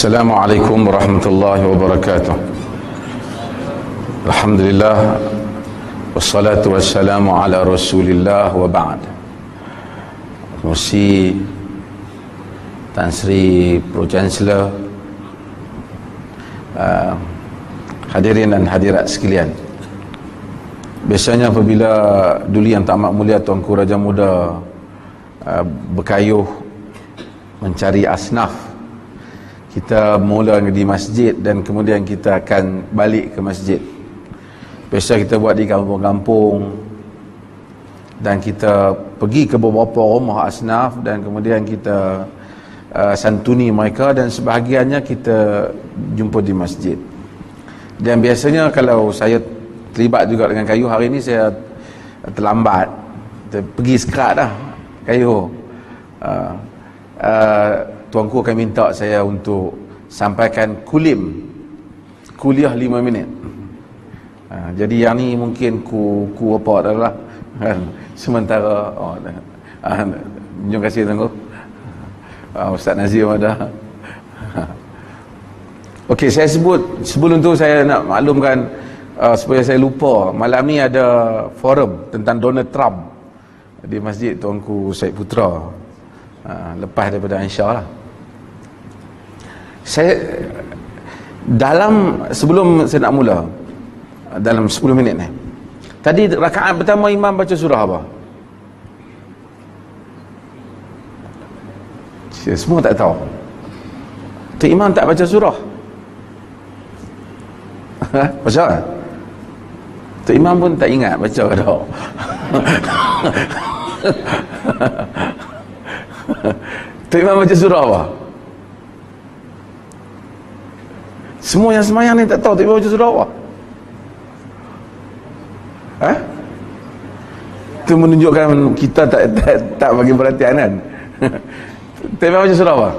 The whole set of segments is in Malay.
Assalamualaikum warahmatullahi wabarakatuh. Alhamdulillah, wassalatu wassalamu ala rasulillah wa ba'd. Musi Tan Sri Pro Chancellor, hadirin dan hadirat sekalian. Biasanya apabila Duli Yang Amat Mulia Tuanku Raja Muda berkayuh mencari asnaf, kita mula di masjid dan kemudian kita akan balik ke masjid. Biasa kita buat di kampung-kampung dan kita pergi ke beberapa rumah asnaf dan kemudian kita santuni mereka, dan sebahagiannya kita jumpa di masjid. Dan biasanya kalau saya terlibat juga dengan kayu, hari ini saya terlambat, pergi sekerat dah kayu. Tuanku akan minta saya untuk sampaikan kuliah 5 minit. Jadi yang ni mungkin ku apa adalah sementara. Terima kasih Tuanku. Ustaz Nazim ada. Okey, saya sebut sebelum tu saya nak maklumkan supaya saya lupa, malam ni ada forum tentang Donald Trump di Masjid Tuanku Syed Putra. Lepas daripada Insya lah, saya sebelum saya nak mula dalam 10 minit ni, tadi rakaat pertama imam baca surah apa? Semua tak tahu. Tu imam tak baca surah. Baca kan? Tu imam pun tak ingat baca ke tak. Tu imam baca surah apa? Semua yang semayang ni tak tahu tu imam baca surah apa? Itu menunjukkan kita tak bagi perhatian kan. Tu imam baca surah apa?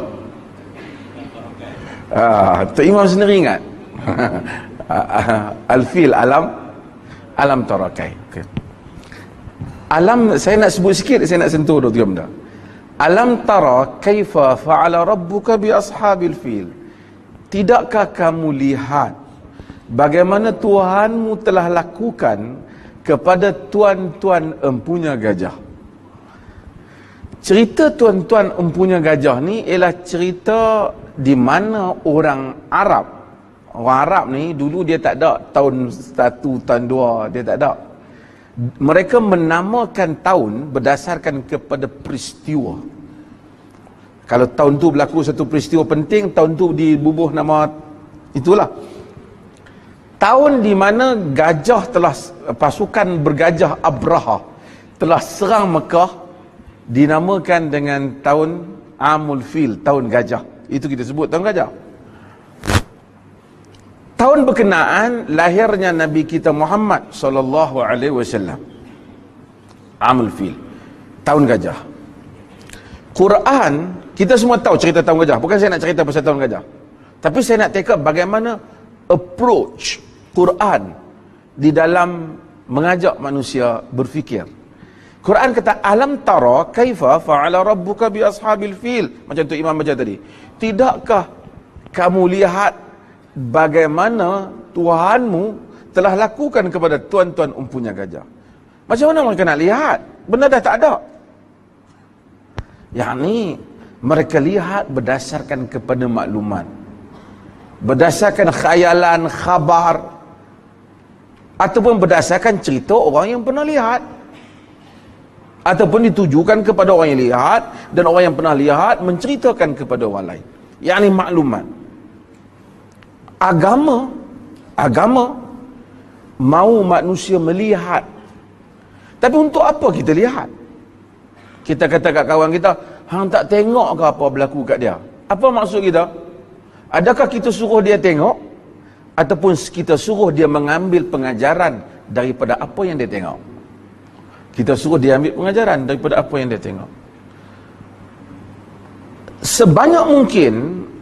Tu imam sendiri ingat. Al-Fil, alam tarakai. Okay. Alam, saya nak sebut sikit, saya nak sentuh 2-3 benda. Alam tara kaifa fa'ala rabbuka bi ashabil fil. Tidakkah kamu lihat bagaimana Tuhanmu telah lakukan kepada tuan-tuan empunya gajah? Cerita tuan-tuan empunya gajah ni ialah cerita di mana orang Arab ni dulu dia tak ada tahun 1, tahun 2, dia tak ada. Mereka menamakan tahun berdasarkan kepada peristiwa. Kalau tahun tu berlaku satu peristiwa penting, tahun tu dibubuh nama itulah. Tahun di mana pasukan bergajah Abraha telah serang Mekah dinamakan dengan tahun Amul Fil, tahun gajah. Itu kita sebut tahun gajah. Tahun berkenaan lahirnya Nabi kita Muhammad sallallahu alaihi wasallam. Amul Fil, tahun gajah. Quran, kita semua tahu cerita tahun gajah. Bukan saya nak cerita pasal tahun gajah, tapi saya nak take up bagaimana approach Quran di dalam mengajak manusia berfikir. Quran kata, alam tara kaifa fa'ala rabbuka bi ashabil fil. Macam tu imam baca tadi. Tidakkah kamu lihat bagaimana Tuhanmu telah lakukan kepada tuan-tuan empunya gajah? Macam mana mereka nak lihat? Benda dah tak ada. Yang ni mereka lihat berdasarkan kepada maklumat, berdasarkan khayalan, khabar, ataupun berdasarkan cerita orang yang pernah lihat, ataupun ditujukan kepada orang yang lihat, dan orang yang pernah lihat menceritakan kepada orang lain. Yang ni maklumat. Agama mau manusia melihat. Tapi untuk apa kita lihat? Kita kata kat kawan kita, hang tak tengok ke apa berlaku kat dia? Apa maksud kita? Adakah kita suruh dia tengok, ataupun kita suruh dia mengambil pengajaran daripada apa yang dia tengok? Kita suruh dia ambil pengajaran daripada apa yang dia tengok. Sebanyak mungkin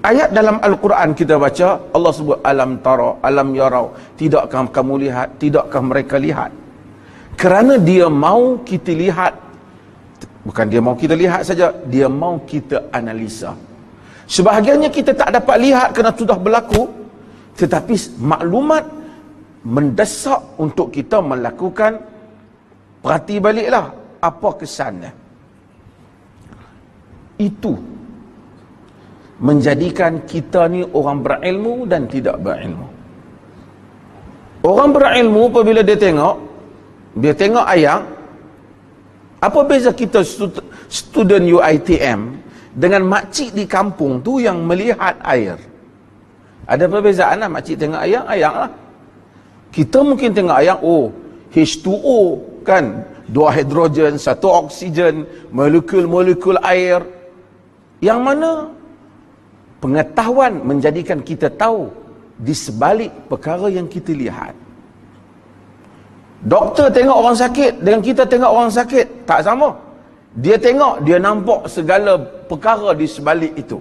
ayat dalam Al-Quran kita baca, Allah sebut alam tara, alam yarau. Tidakkah kamu lihat, tidakkah mereka lihat? Kerana dia mau kita lihat. Bukan dia mau kita lihat saja, dia mau kita analisa. Sebahagiannya kita tak dapat lihat kerana sudah berlaku, tetapi maklumat mendesak untuk kita melakukan perhati baliklah apa kesannya. Itu menjadikan kita ni orang berilmu dan tidak berilmu. Orang berilmu apabila dia tengok ayat, apa beza kita student UiTM dengan makcik di kampung tu yang melihat air? Ada perbezaan lah. Makcik tengok ayat lah. Kita mungkin tengok ayat, oh H2O kan, 2 hidrogen, 1 oksigen, molekul-molekul air. Yang mana pengetahuan menjadikan kita tahu di sebalik perkara yang kita lihat. Doktor tengok orang sakit dengan kita tengok orang sakit tak sama. Dia tengok, dia nampak segala perkara di sebalik itu.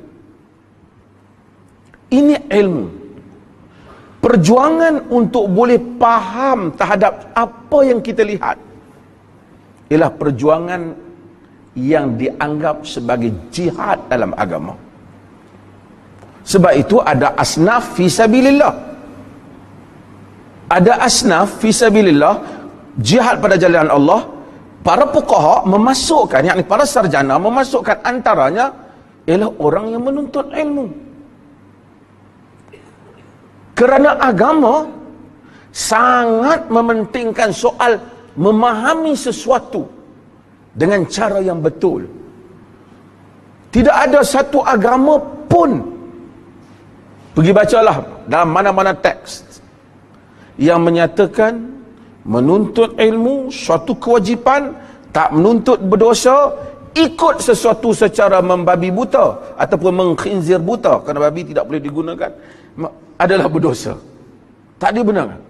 Ini ilmu. Perjuangan untuk boleh faham terhadap apa yang kita lihat ialah perjuangan yang dianggap sebagai jihad dalam agama. Sebab itu ada asnaf fi sabilillah. Ada asnaf fi sabilillah, jihad pada jalan Allah. Para fuqaha memasukkan, yakni para sarjana memasukkan antaranya ialah orang yang menuntut ilmu. Kerana agama sangat mementingkan soal memahami sesuatu dengan cara yang betul. Tidak ada satu agama pun, pergi bacalah dalam mana-mana teks yang menyatakan menuntut ilmu suatu kewajipan, tak menuntut berdosa, ikut sesuatu secara membabi buta ataupun mengkhinzir buta, kerana babi tidak boleh digunakan, adalah berdosa. Tak dibenarkan.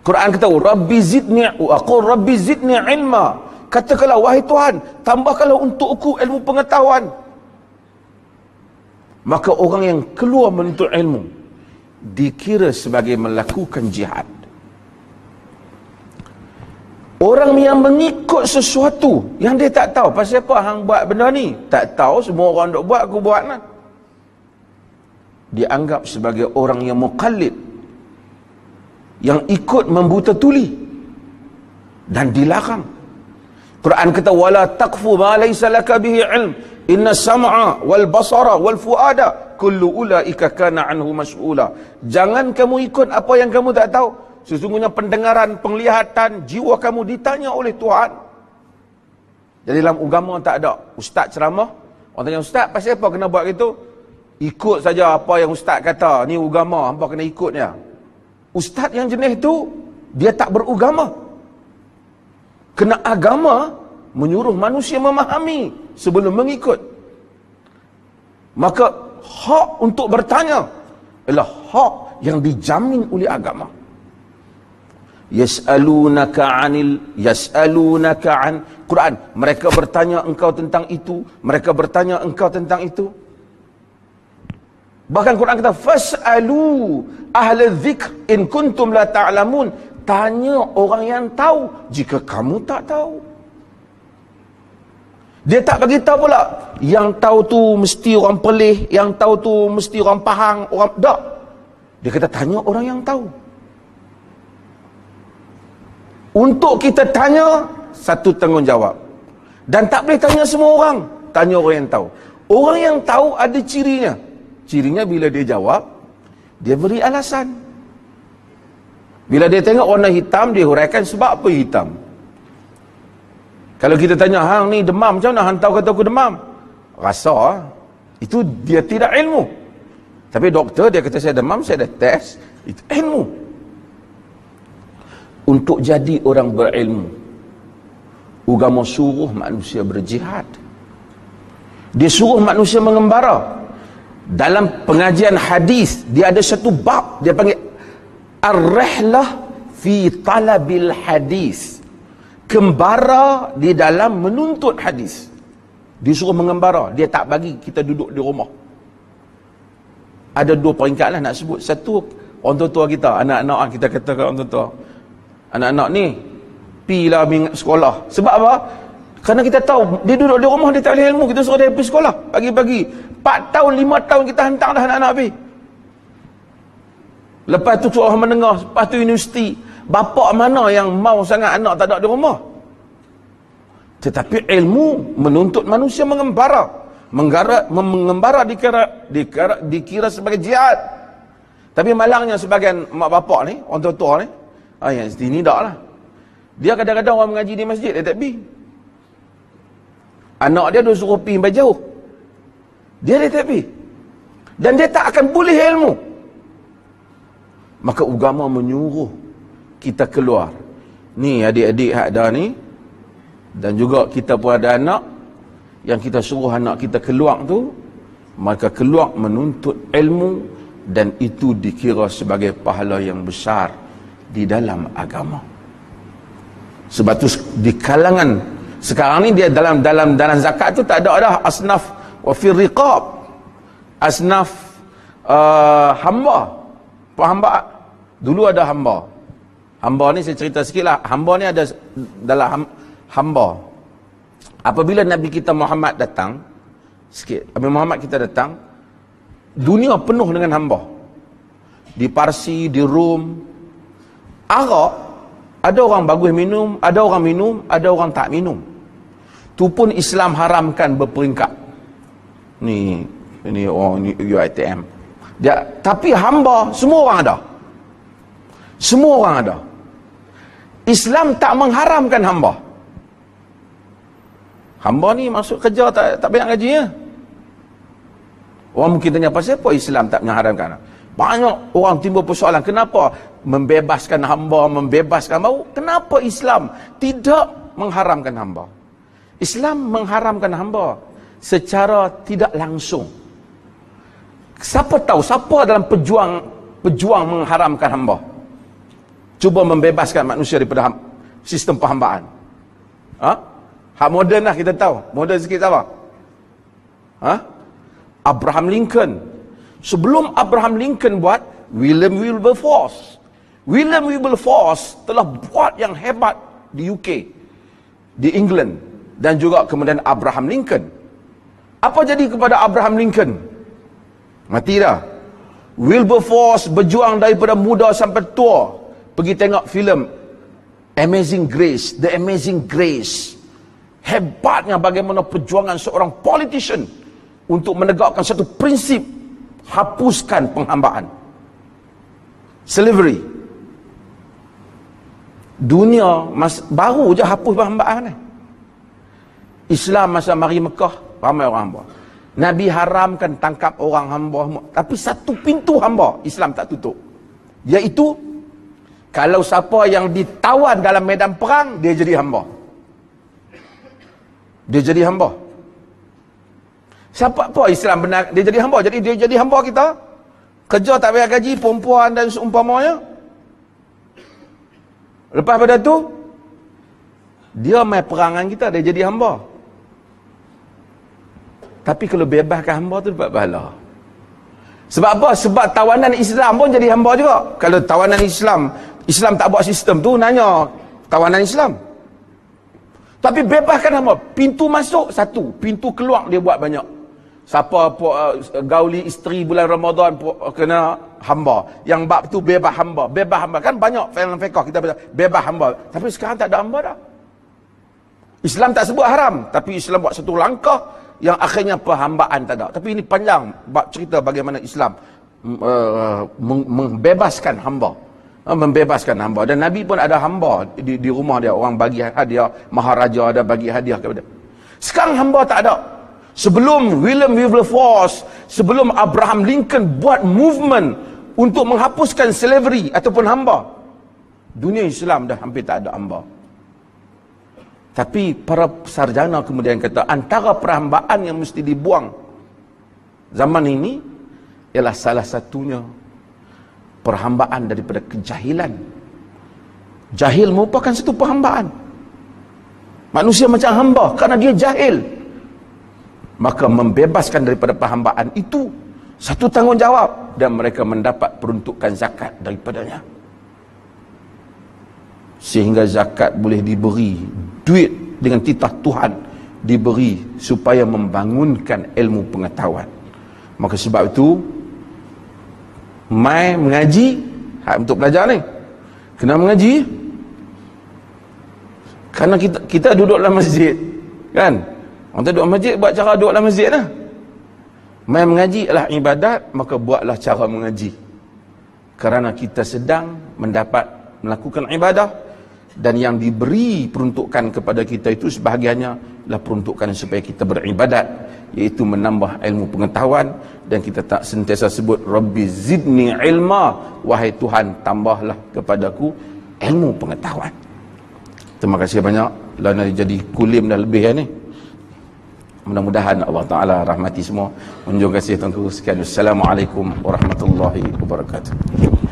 Quran kata, Rabbi zidni, aqul Rabbi zidni ilma. Katakanlah, wahai Tuhan, tambahkanlah untukku ilmu pengetahuan. Maka orang yang keluar menuntut ilmu dikira sebagai melakukan jihad. Orang yang mengikut sesuatu yang dia tak tahu, pasal apa hang buat benda ni? Tak tahu, semua orang duk buat, aku buat lah. Dianggap sebagai orang yang muqallid, yang ikut membuta tuli, dan dilarang. Quran kata, wala taqfu ma laysa laka bihi ilm, inna sam'a wal basara wal fuada kullu ulaika kana anhu mas'ula. Jangan kamu ikut apa yang kamu tak tahu. Sesungguhnya pendengaran, penglihatan, jiwa kamu ditanya oleh Tuhan. Jadi dalam agama tak ada ustaz ceramah, orang tanya ustaz pasal apa kena buat gitu? Ikut saja apa yang ustaz kata, ni agama, hangpa kena ikutnya. Ustaz yang jenis tu dia tak beragama. Kena agama menyuruh manusia memahami sebelum mengikut. Maka hak untuk bertanya ialah hak yang dijamin oleh agama. Yas'alunaka an Quran, mereka bertanya engkau tentang itu, mereka bertanya engkau tentang itu. Bahkan Quran kata, fas'alu ahla dzikr in kuntum la ta'lamun. Tanya orang yang tahu jika kamu tak tahu. Dia tak bagi tahu pula yang tahu tu mesti orang pelih, yang tahu tu mesti orang Pahang, orang tak. Dia kata tanya orang yang tahu. Untuk kita tanya, satu tanggungjawab. Dan tak boleh tanya semua orang, tanya orang yang tahu. Orang yang tahu ada cirinya. Cirinya bila dia jawab, dia beri alasan. Bila dia tengok warna hitam, dia huraikan sebab apa hitam. Kalau kita tanya, hang ni demam macam mana? Hang tahu kata aku demam? Rasa, itu dia tidak ilmu. Tapi doktor dia kata saya demam, saya dah test, itu ilmu. Untuk jadi orang berilmu, agama suruh manusia berjihad. Dia suruh manusia mengembara. Dalam pengajian hadis, dia ada satu bab, dia panggil Ar-Rihlah fi talabil hadis. Kembara di dalam menuntut hadis. Disuruh mengembara. Dia tak bagi kita duduk di rumah. Ada dua peringkat lah nak sebut. Satu, orang tua-tua kita, anak-anak kita katakan orang tua-tua, anak-anak ni pilah sekolah. Sebab apa? Kerana kita tahu, dia duduk di rumah, dia tak boleh ilmu. Kita suruh dia pergi sekolah. Pagi-pagi. 4 tahun, 5 tahun kita hantar dah anak-anak pergi. Lepas tu sekolah menengah, lepas tu universiti. Bapa mana yang mau sangat anak tak ada di rumah? Tetapi ilmu menuntut manusia mengembara. Mengembara dikira sebagai jihad. Tapi malangnya sebagian mak bapak ni, orang tua-tua ni, yang sini tak lah. Dia kadang-kadang orang mengaji di masjid, dia tak pergi. Anak dia suruh pergi sampai jauh. Dia tak pergi. Dan dia tak akan boleh ilmu. Maka agama menyuruh kita keluar. Ni adik-adik hak ada ni, dan juga kita pun ada anak, yang kita suruh anak kita keluar tu, maka keluar menuntut ilmu, dan itu dikira sebagai pahala yang besar di dalam agama. Sebab tu di kalangan sekarang ni, dia dalam zakat tu tak ada asnaf wa fi riqab, asnaf hamba, penghambaan. Dulu ada hamba. Hamba ni saya cerita sikit lah. Hamba ni ada dalam hamba. Apabila Nabi kita Muhammad datang, Nabi Muhammad kita datang, dunia penuh dengan hamba. Di Parsi, di Rom, Arab, ada orang bagus minum, ada orang minum, ada orang tak minum. Tu pun Islam haramkan berperingkat. Ni orang UiTM. Tapi hamba semua orang ada. Semua orang ada. Islam tak mengharamkan hamba. Hamba ni masuk kerja tak banyak gajinya. Orang mungkin tanya, pasal apa Islam tak mengharamkan? Banyak orang timbul persoalan, kenapa membebaskan hamba, membebaskan bau? Kenapa Islam tidak mengharamkan hamba? Islam mengharamkan hamba secara tidak langsung. Siapa tahu siapa dalam pejuang mengharamkan hamba? Cuba membebaskan manusia daripada sistem perhambaan. Hak moden lah kita tahu. Moden sikit apa? Abraham Lincoln. Sebelum Abraham Lincoln buat, William Wilberforce. William Wilberforce telah buat yang hebat di UK, di England, dan juga kemudian Abraham Lincoln. Apa jadi kepada Abraham Lincoln? Mati dah. Wilberforce berjuang daripada muda sampai tua. Pergi tengok filem Amazing Grace, The Amazing Grace. Hebatnya bagaimana perjuangan seorang politician untuk menegakkan satu prinsip, hapuskan penghambaan, slavery. Dunia baru je hapus penghambaan ni. Islam masa mari Mekah, ramai orang hamba. Nabi haramkan tangkap orang hamba, tapi satu pintu hamba Islam tak tutup, iaitu kalau siapa yang ditawan dalam medan perang, dia jadi hamba. Dia jadi hamba. Siapa apa Islam benar dia jadi hamba? Jadi dia jadi hamba kita. Kerja tak bayar gaji, perempuan dan seumpamanya. Lepas pada tu, dia main perangan kita, dia jadi hamba. Tapi kalau bebaskan hamba tu dapat pahala. Sebab apa? Sebab tawanan Islam pun jadi hamba juga. Kalau tawanan Islam tak buat sistem tu, nanya tawanan Islam. Tapi bebaskan hamba. Pintu masuk satu, pintu keluar dia buat banyak. Siapa gauli isteri bulan Ramadan kena hamba. Yang bab tu bebas hamba. Bebas hamba. Kan banyak film fiqh kita baca bebas hamba. Tapi sekarang tak ada hamba dah. Islam tak sebut haram, tapi Islam buat satu langkah yang akhirnya perhambaan tak ada. Tapi ini panjang bab cerita bagaimana Islam membebaskan hamba. Membebaskan hamba. Dan Nabi pun ada hamba di rumah dia. Orang bagi hadiah, maharaja ada bagi hadiah kepada. Sekarang hamba tak ada. Sebelum William Wilberforce, sebelum Abraham Lincoln buat movement untuk menghapuskan slavery ataupun hamba, dunia Islam dah hampir tak ada hamba. Tapi para sarjana kemudian kata, antara perhambaan yang mesti dibuang zaman ini ialah salah satunya perhambaan daripada kejahilan. Jahil merupakan satu perhambaan. Manusia macam hamba kerana dia jahil. Maka membebaskan daripada perhambaan itu satu tanggungjawab, dan mereka mendapat peruntukan zakat daripadanya. Sehingga zakat boleh diberi, duit dengan titah Tuhan diberi supaya membangunkan ilmu pengetahuan. Maka sebab itu mai mengaji untuk belajar ni kena mengaji, kerana kita duduk dalam masjid kan, orang tu duduk dalam masjid buat cara duduk dalam masjid lah. Mai mengaji adalah ibadat, maka buatlah cara mengaji, kerana kita sedang melakukan ibadah, dan yang diberi peruntukan kepada kita itu sebahagiannya adalah peruntukan supaya kita beribadat, iaitu menambah ilmu pengetahuan. Dan kita tak sentiasa sebut Rabbi zidni ilma, wahai Tuhan tambahlah kepadaku ilmu pengetahuan. Terima kasih banyak. Lana jadi kulim dah lebih ni. Mudah-mudahan Allah Ta'ala rahmati semua. Unjung kasih tuanku sekalian. Assalamualaikum warahmatullahi wabarakatuh.